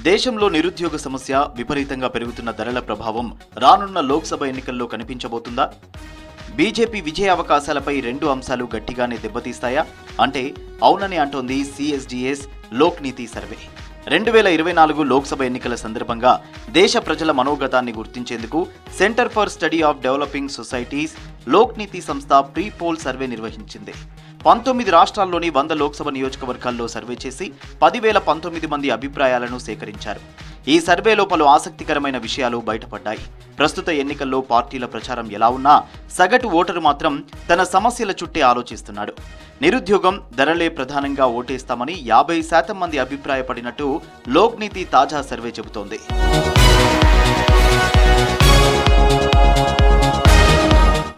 దేశంలో నిరుద్యోగ సమస్య విపరీతంగా పెరుగుతున్న ధరల ప్రభావం రానున్న లోక్సభ ఎన్నికల్లో కనిపించబోతుందా? బీజేపీ విజయ అవకాశాలపై రెండు అంశాలు గట్టిగానే దెబ్బతీస్తాయా అంటే అవునని అంటోంది సిఎస్డిఎస్ లోక్ నీతి సర్వే. 2024 లోక్సభ ఎన్నికల సందర్భంగా దేశ ప్రజల మనోగతాన్ని గుర్తించేందుకు centre for study of developing societies Lok నీతి సంస్థ ప్రీ పోల్ సర్వే నిర్వహించింది. 19 రాష్ట్రాల్లోని 100 లోక్సభ నియోజకవర్గాల్లో సర్వే చేసి 10,019 మంది అభిప్రాయాలను సేకరించారు. ఈ సర్వేలో పలు ఆసక్తికరమైన విషయాలు బయటపడ్డాయి. ప్రస్తుత ఎన్నికల్లో పార్టీల ప్రచారం ఎలా ఉన్నా సగటు ఓటరు మాత్రం తన సమస్యల చుట్టే ఆలోచిస్తున్నాడు. నిరుద్యోగం, ధరలే ప్రధానంగా ఓటేస్తామని 50% మంది అభిప్రాయపడినట్టు లోక్ నీతి తాజా సర్వే చెబుతోంది.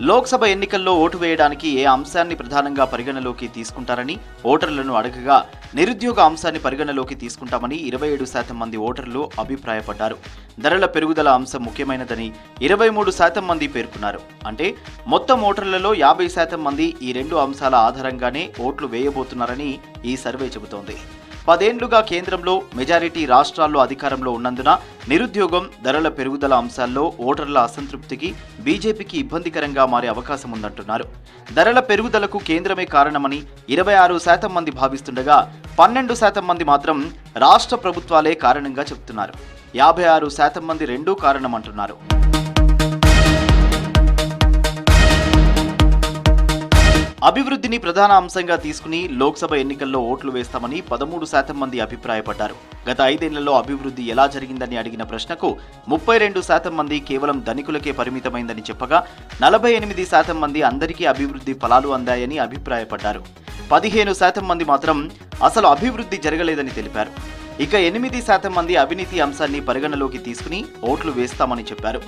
లోక్సభ ఎన్నికల్లో ఓటు వేయడానికి ఏ అంశాన్ని ప్రధానంగా పరిగణలోకి తీసుకుంటారని ఓటర్లను అడగగా నిరుద్యోగ అంశాన్ని పరిగణలోకి తీసుకుంటామని 27% మంది ఓటర్లు అభిప్రాయపడ్డారు. ధరల పెరుగుదల అంశం ముఖ్యమైనదని 23% మంది పేర్కొన్నారు. అంటే మొత్తం ఓటర్లలో 50% మంది ఈ రెండు అంశాల ఆధారంగానే ఓట్లు వేయబోతున్నారని ఈ సర్వే చెబుతోంది. 10 ఏళ్లుగా కేంద్రంలో మెజారిటీ రాష్ట్రాల్లో అధికారంలో ఉన్నందున నిరుద్యోగం, ధరల పెరుగుదల అంశాల్లో ఓటర్ల అసంతృప్తికి బీజేపీకి ఇబ్బందికరంగా మారే అవకాశం ఉందంటున్నారు. ధరల పెరుగుదలకు కేంద్రమే కారణమని 26% మంది భావిస్తుండగా 12% మంది మాత్రం రాష్ట్ర ప్రభుత్వాలే కారణంగా చెబుతున్నారు. 56% మంది రెండూ కారణమంటున్నారు. అభివృద్ధిని ప్రధాన అంశంగా తీసుకుని లోక్సభ ఎన్నికల్లో ఓట్లు వేస్తామని 13% మంది అభిప్రాయపడ్డారు. గత 5 ఏళ్లలో అభివృద్ధి ఎలా జరిగిందని అడిగిన ప్రశ్నకు 32% మంది కేవలం ధనికులకే పరిమితమైందని చెప్పగా 48% మంది అందరికీ అభివృద్ధి ఫలాలు అందాయని అభిప్రాయపడ్డారు. 15% మంది మాత్రం అసలు అభివృద్ధి జరగలేదని తెలిపారు. ఇక 8% మంది అవినీతి అంశాన్ని పరిగణలోకి తీసుకుని ఓట్లు వేస్తామని చెప్పారు.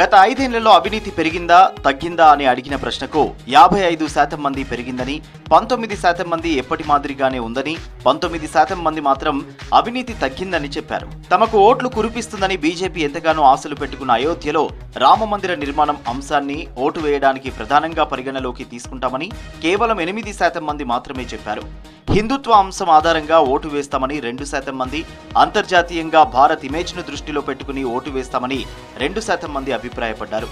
గత 5 ఏళ్లలో అవినీతి పెరిగిందా తగ్గిందా అని అడిగిన ప్రశ్నకు 55% మంది పెరిగిందని, 19% మంది ఎప్పటి మాదిరిగానే ఉందని, 19% మంది మాత్రం అవినీతి తగ్గిందని చెప్పారు. తమకు ఓట్లు కురిపిస్తుందని బీజేపీ ఎంతగానో ఆశలు పెట్టుకున్న అయోధ్యలో రామమందిర నిర్మాణం అంశాన్ని ఓటు వేయడానికి ప్రధానంగా పరిగణలోకి తీసుకుంటామని కేవలం 8% మంది మాత్రమే చెప్పారు. హిందుత్వ అంశం ఆధారంగా ఓటు వేస్తామని 2% మంది, అంతర్జాతీయంగా భారత్ ఇమేజ్ను దృష్టిలో పెట్టుకుని ఓటు వేస్తామని 2% మంది అభిప్రాయపడ్డారు.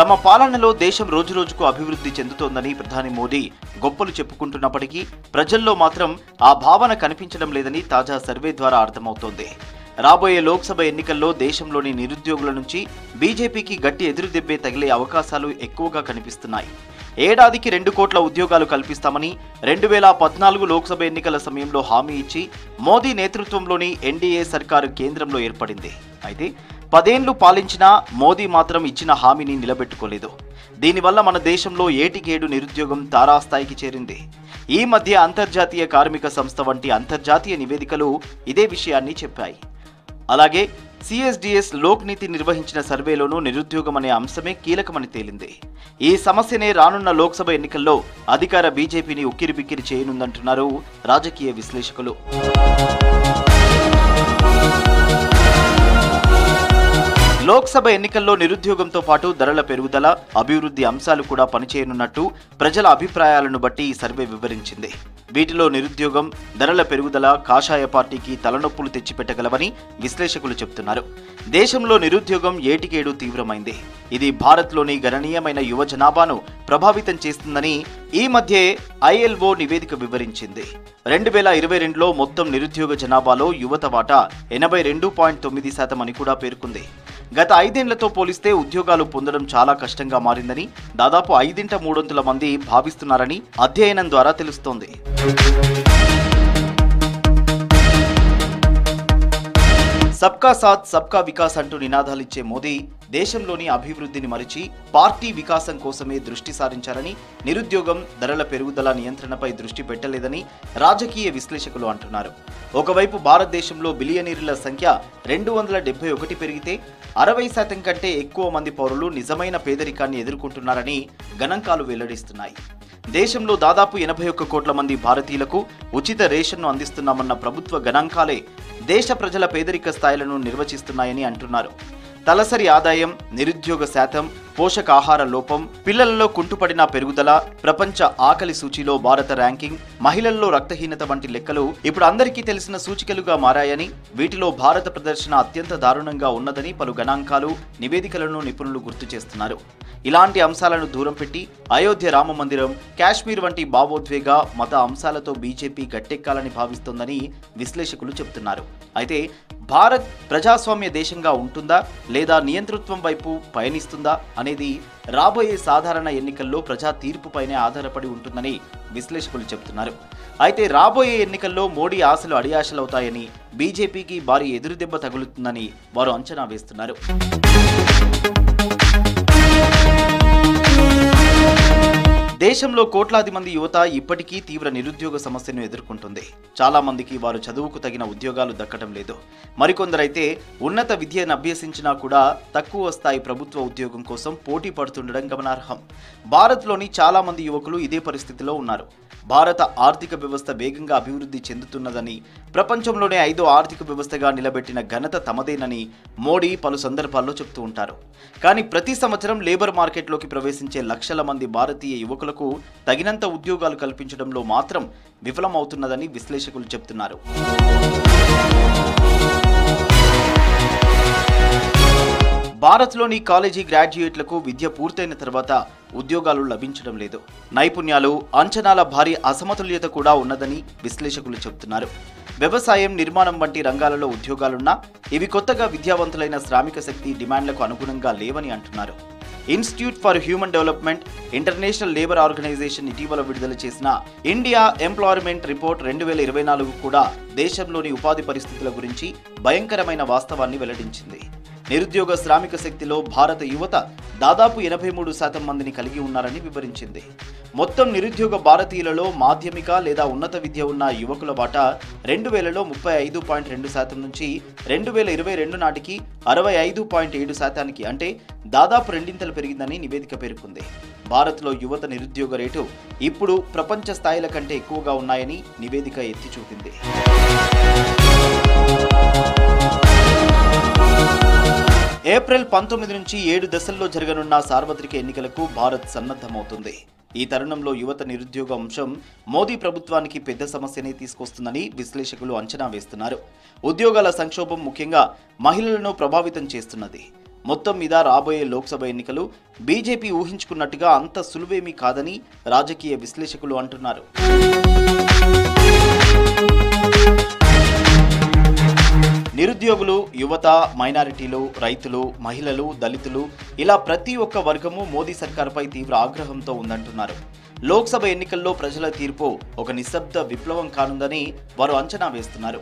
తమ పాలనలో దేశం రోజురోజుకు అభివృద్ధి చెందుతోందని ప్రధాని మోదీ గొప్పలు చెప్పుకుంటున్నప్పటికీ ప్రజల్లో మాత్రం ఆ భావన కనిపించడం లేదని తాజా సర్వే ద్వారా అర్థమవుతోంది. రాబోయే లోక్సభ ఎన్నికల్లో దేశంలోని నిరుద్యోగుల నుంచి బీజేపీకి గట్టి ఎదురుదెబ్బే తగిలే అవకాశాలు ఎక్కువగా కనిపిస్తున్నాయి. ఏడాదికి 2 కోట్ల ఉద్యోగాలు కల్పిస్తామని 2014 లోక్సభ ఎన్నికల సమయంలో హామీ ఇచ్చి మోదీ నేతృత్వంలోని ఎన్డీఏ సర్కారు కేంద్రంలో ఏర్పడింది. అయితే 10 ఏళ్లు పాలించినా మోదీ మాత్రం ఇచ్చిన హామీని నిలబెట్టుకోలేదు. దీనివల్ల మన దేశంలో ఏటికేడు నిరుద్యోగం తారాస్థాయికి చేరింది. ఈ మధ్య అంతర్జాతీయ కార్మిక సంస్థ వంటి అంతర్జాతీయ నివేదికలు ఇదే విషయాన్ని చెప్పాయి. అలాగే సిఎస్డిఎస్ లోక్ నీతి నిర్వహించిన సర్వేలోనూ నిరుద్యోగం అనే అంశమే కీలకమని తేలింది. ఈ సమస్యనే రానున్న లోక్సభ ఎన్నికల్లో అధికార బీజేపీని ఉక్కిరిబిక్కిరి చేయనుందంటున్నారు రాజకీయ విశ్లేషకులు. లోక్సభ ఎన్నికల్లో నిరుద్యోగంతో పాటు ధరల పెరుగుదల, అభివృద్ధి అంశాలు కూడా పనిచేయనున్నట్టు ప్రజల అభిప్రాయాలను బట్టి ఈ సర్వే వివరించింది. వీటిలో నిరుద్యోగం, ధరల పెరుగుదల కాషాయ పార్టీకి తలనొప్పులు తెచ్చిపెట్టగలవని విశ్లేషకులు చెబుతున్నారు. దేశంలో నిరుద్యోగం ఏటికేడు తీవ్రమైంది. ఇది భారత్లోని గణనీయమైన యువ జనాభాను ప్రభావితం చేస్తుందని ఈ మధ్యే ఐఎల్ఓ నివేదిక వివరించింది. 2022లో మొత్తం నిరుద్యోగ జనాభాలో యువత వాటా 82.9% అని కూడా పేర్కొంది. గత 5 ఏళ్లతో పోలిస్తే ఉద్యోగాలు పొందడం చాలా కష్టంగా మారిందని దాదాపు 5/3 మంది భావిస్తున్నారని అధ్యయనం ద్వారా తెలుస్తోంది. సబ్కా సాథ్ సబ్కా వికాస్ అంటూ నినాదాలిచ్చే మోదీ దేశంలోని అభివృద్ధిని మరిచి పార్టీ వికాసం కోసమే దృష్టి సారించారని, నిరుద్యోగం, ధరల పెరుగుదల నియంత్రణపై దృష్టి పెట్టలేదని రాజకీయ విశ్లేషకులు అంటున్నారు. ఒకవైపు భారతదేశంలో బిలియనీర్ల సంఖ్య 271 పెరిగితే 60% కంటే ఎక్కువ మంది పౌరులు నిజమైన పేదరికాన్ని ఎదుర్కొంటున్నారని గణాంకాలు వెల్లడిస్తున్నాయి. దేశంలో దాదాపు 81 కోట్ల మంది భారతీయులకు ఉచిత రేషన్ను అందిస్తున్నామన్న ప్రభుత్వ గణాంకాలే దేశ ప్రజల పేదరిక స్థాయిలను నిర్వచిస్తున్నాయని అంటున్నారు. తలసరి ఆదాయం, నిరుద్యోగ శాతం, పోషకాహార లోపం, పిల్లలలో కుంటుపడిన పెరుగుదల, ప్రపంచ ఆకలి సూచీలో భారత ర్యాంకింగ్, మహిళల్లో రక్తహీనత వంటి లెక్కలు ఇప్పుడు అందరికీ తెలిసిన సూచికలుగా మారాయని, వీటిలో భారత ప్రదర్శన అత్యంత దారుణంగా ఉన్నదని పలు గణాంకాలు, నివేదికలను నిపుణులు గుర్తు చేస్తున్నారు. ఇలాంటి అంశాలను దూరం పెట్టి అయోధ్య రామ మందిరం, కాశ్మీర్ వంటి భావోద్వేగ మత అంశాలతో బీజేపీ గట్టెక్కాలని భావిస్తోందని విశ్లేషకులు చెబుతున్నారు. అయితే భారత్ ప్రజాస్వామ్య దేశంగా ఉంటుందా లేదా నియంతృత్వం వైపు పయనిస్తుందా అనేది రాబోయే సాధారణ ఎన్నికల్లో ప్రజా తీర్పుపైనే ఆధారపడి ఉంటుందని విశ్లేషకులు చెబుతున్నారు. అయితే రాబోయే ఎన్నికల్లో మోడీ ఆశలు అడియాశలవుతాయని, బీజేపీకి భారీ ఎదురుదెబ్బ తగులుతుందని వారు అంచనా వేస్తున్నారు. దేశంలో కోట్లాది మంది యువత ఇప్పటికీ తీవ్ర నిరుద్యోగ సమస్యను ఎదుర్కొంటుంది. చాలా మందికి వారు చదువుకు తగిన ఉద్యోగాలు దక్కడం లేదు. మరికొందరైతే ఉన్నత విద్యను అభ్యసించినా కూడా తక్కువ స్థాయి ప్రభుత్వ ఉద్యోగం కోసం పోటీ పడుతుండడం గమనార్హం. భారత్లోని చాలా మంది యువకులు ఇదే పరిస్థితిలో ఉన్నారు. భారత ఆర్థిక వ్యవస్థ వేగంగా అభివృద్ధి చెందుతున్నదని, ప్రపంచంలోనే 5వ ఆర్థిక వ్యవస్థగా నిలబెట్టిన ఘనత తమదేనని మోడీ పలు సందర్భాల్లో చెప్తూ ఉంటారు. కానీ ప్రతి సంవత్సరం లేబర్ మార్కెట్లోకి ప్రవేశించే లక్షల మంది భారతీయ యువకులకు తగినంత ఉద్యోగాలు కల్పించడంలో మాత్రం విఫలమవుతున్నదని విశ్లేషకులు చెబుతున్నారు. భారత్లోని కాలేజీ గ్రాడ్యుయేట్లకు విద్య పూర్తయిన తర్వాత ఉద్యోగాలు లభించడం లేదు. నైపుణ్యాలు, అంచనాల భారీ అసమతుల్యత కూడా ఉన్నదని విశ్లేషకులు చెబుతున్నారు. వ్యవసాయం, నిర్మాణం వంటి రంగాలలో ఉద్యోగాలున్నా ఇవి కొత్తగా విద్యావంతులైన శ్రామిక శక్తి డిమాండ్లకు అనుగుణంగా లేవని అంటున్నారు. Institute for human development, international labour organisation ఇటీవల విడుదల చేసిన ఇండియా ఎంప్లాయ్మెంట్ రిపోర్ట్ 2024 కూడా దేశంలోని ఉపాధి పరిస్థితుల గురించి భయంకరమైన వాస్తవాన్ని వెల్లడించింది. నిరుద్యోగ శ్రామిక శక్తిలో భారత యువత దాదాపు 83% మందిని కలిగి ఉన్నారని వివరించింది. మొత్తం నిరుద్యోగ భారతీయులలో మాధ్యమిక లేదా ఉన్నత విద్య ఉన్న యువకుల వాటా 2000లో 35.2% నుంచి 2022 నాటికి 65.7%కి, అంటే దాదాపు రెండింతలు పెరిగిందని నివేదిక పేర్కొంది. భారత్లో యువత నిరుద్యోగ రేటు ఇప్పుడు ప్రపంచ స్థాయిల కంటే ఎక్కువగా ఉన్నాయని నివేదిక ఎత్తి చూపింది. ఏప్రిల్ 19 నుంచి 7 దశల్లో జరగనున్న సార్వత్రిక ఎన్నికలకు భారత్ సన్నద్ధమవుతుంది. ఈ తరుణంలో యువత నిరుద్యోగ అంశం మోదీ ప్రభుత్వానికి పెద్ద సమస్యనే తీసుకొస్తుందని విశ్లేషకులు అంచనా వేస్తున్నారు. ఉద్యోగాల సంక్షోభం ముఖ్యంగా మహిళలను ప్రభావితం చేస్తున్నది. మొత్తం మీద రాబోయే లోక్సభ ఎన్నికలు బీజేపీ ఊహించుకున్నట్టుగా అంత సులువేమీ కాదని రాజకీయ విశ్లేషకులు అంటున్నారు. నిరుద్యోగులు, యువత, మైనారిటీలు, రైతులు, మహిళలు, దళితులు ఇలా ప్రతి ఒక్క వర్గము మోదీ సర్కారుపై తీవ్ర ఆగ్రహంతో ఉందంటున్నారు. లోక్సభ ఎన్నికల్లో ప్రజల తీర్పు ఒక నిశ్శబ్ద విప్లవం కానుందని వారు అంచనా వేస్తున్నారు.